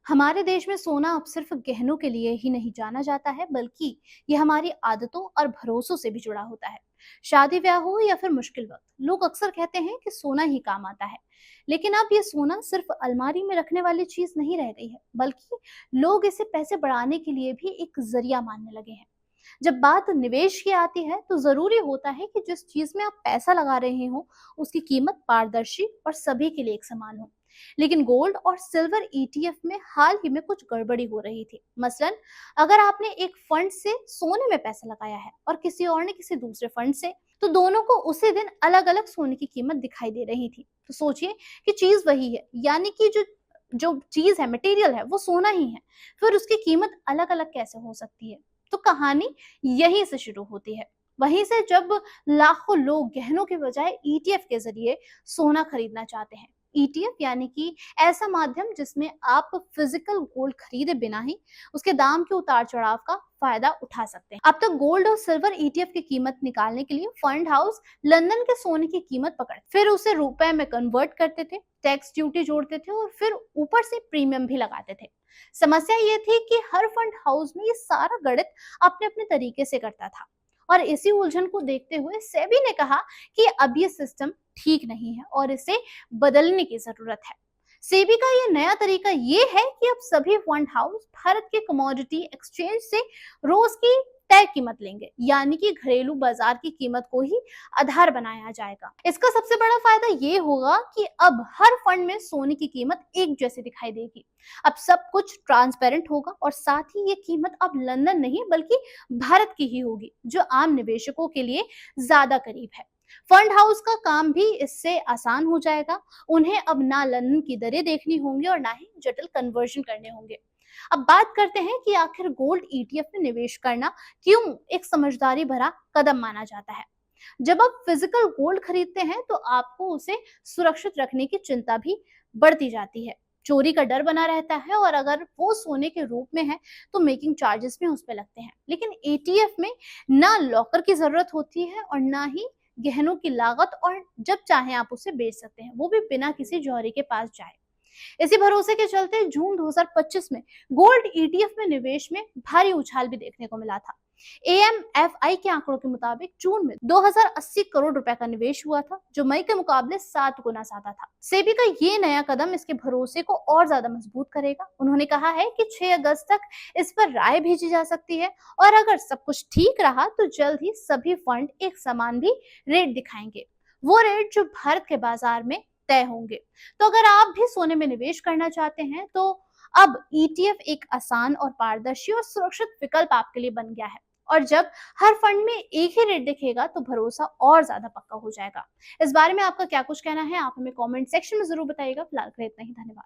हमारे देश में सोना अब सिर्फ गहनों के लिए ही नहीं जाना जाता है, बल्कि ये हमारी आदतों और भरोसों से भी जुड़ा होता है। शादी ब्याह हो या फिर मुश्किल वक्त, लोग अक्सर कहते हैं कि सोना ही काम आता है। लेकिन अब ये सोना सिर्फ अलमारी में रखने वाली चीज नहीं रह गई है, बल्कि लोग इसे पैसे बढ़ाने के लिए भी एक जरिया मानने लगे हैं। जब बात निवेश की आती है, तो जरूरी होता है कि जिस चीज में आप पैसा लगा रहे हो, उसकी कीमत पारदर्शी और सभी के लिए एक समान हो। लेकिन गोल्ड और सिल्वर ईटीएफ में हाल ही में कुछ गड़बड़ी हो रही थी। मसलन, अगर आपने एक फंड से सोने में पैसा लगाया है और किसी और ने किसी दूसरे फंड से, तो दोनों को उसी दिन अलग अलग सोने की कीमत दिखाई दे रही थी। तो सोचिए कि चीज वही है, यानी कि जो जो चीज है, मटेरियल है, वो सोना ही है, फिर उसकी कीमत अलग अलग कैसे हो सकती है? तो कहानी यहीं से शुरू होती है। वहीं से, जब लाखों लोग गहनों के बजाय ईटीएफ के जरिए सोना खरीदना चाहते हैं। ईटीएफ यानी कि ऐसा माध्यम जिसमें आप फिजिकल गोल्ड खरीदे बिना ही उसके दाम के उतार चढ़ाव का फायदा उठा सकते हैं। अब तक गोल्ड और सिल्वर ईटीएफ की कीमत निकालने के लिए फंड हाउस लंदन के सोने की कीमत पकड़ फिर उसे रुपए में कन्वर्ट करते थे, टैक्स ड्यूटी जोड़ते थे और फिर ऊपर से प्रीमियम भी लगाते थे। समस्या ये थी कि हर फंड हाउस में ये सारा गणित अपने अपने तरीके से करता था, और इसी उलझन को देखते हुए सेबी ने कहा कि अब ये सिस्टम ठीक नहीं है और इसे बदलने की जरूरत है। सेबी का ये नया तरीका ये है कि अब सभी फंड हाउस भारत के कमोडिटी एक्सचेंज से रोज की तय कीमत लेंगे, यानी कि घरेलू बाजार की कीमत को ही आधार बनाया जाएगा। इसका सबसे बड़ा फायदा ये होगा कि अब हर फंड में सोने की कीमत एक जैसी दिखाई देगी। अब सब कुछ ट्रांसपेरेंट होगा और साथ ही ये कीमत अब लंदन नहीं, बल्कि भारत की ही होगी, जो आम निवेशकों के लिए ज्यादा करीब है। फंड हाउस का काम भी इससे आसान हो जाएगा। उन्हें अब ना लंदन की दरें देखनी होंगी और ना ही जटिल कन्वर्जन करने होंगे। अब बात करते हैं कि आखिर गोल्ड ईटीएफ में निवेश करना क्यों एक समझदारी भरा कदम माना जाता है। जब आप फिजिकल गोल्ड खरीदते हैं, तो आपको उसे सुरक्षित रखने की चिंता भी बढ़ती जाती है। चोरी का डर बना रहता है, और अगर वो सोने के रूप में है, तो मेकिंग चार्जेस भी उस पर लगते हैं। लेकिन एटीएफ में ना लॉकर की जरूरत होती है और ना ही गहनों की लागत, और जब चाहे आप उसे बेच सकते हैं, वो भी बिना किसी जौहरी के पास जाए। इसी भरोसे के चलते जून 2025 में गोल्ड ईटीएफ में निवेश में भारी उछाल भी देखने को मिला था। एएमएफआई के आंकड़ों के मुताबिक जून में 2080 करोड़ रुपए का निवेश हुआ था, जो मई के मुकाबले 7 गुना ज्यादा था। सेबी का ये नया कदम इसके भरोसे को और ज्यादा मजबूत करेगा। उन्होंने कहा है कि 6 अगस्त तक इस पर राय भेजी जा सकती है, और अगर सब कुछ ठीक रहा तो जल्द ही सभी फंड एक समान भी रेट दिखाएंगे, वो रेट जो भारत के बाजार में तय होंगे। तो अगर आप भी सोने में निवेश करना चाहते हैं, तो अब ईटीएफ एक आसान और पारदर्शी और सुरक्षित विकल्प आपके लिए बन गया है। और जब हर फंड में एक ही रेट दिखेगा, तो भरोसा और ज्यादा पक्का हो जाएगा। इस बारे में आपका क्या कुछ कहना है, आप हमें कमेंट सेक्शन में जरूर बताइएगा। फिलहाल के लिए इतना ही, धन्यवाद।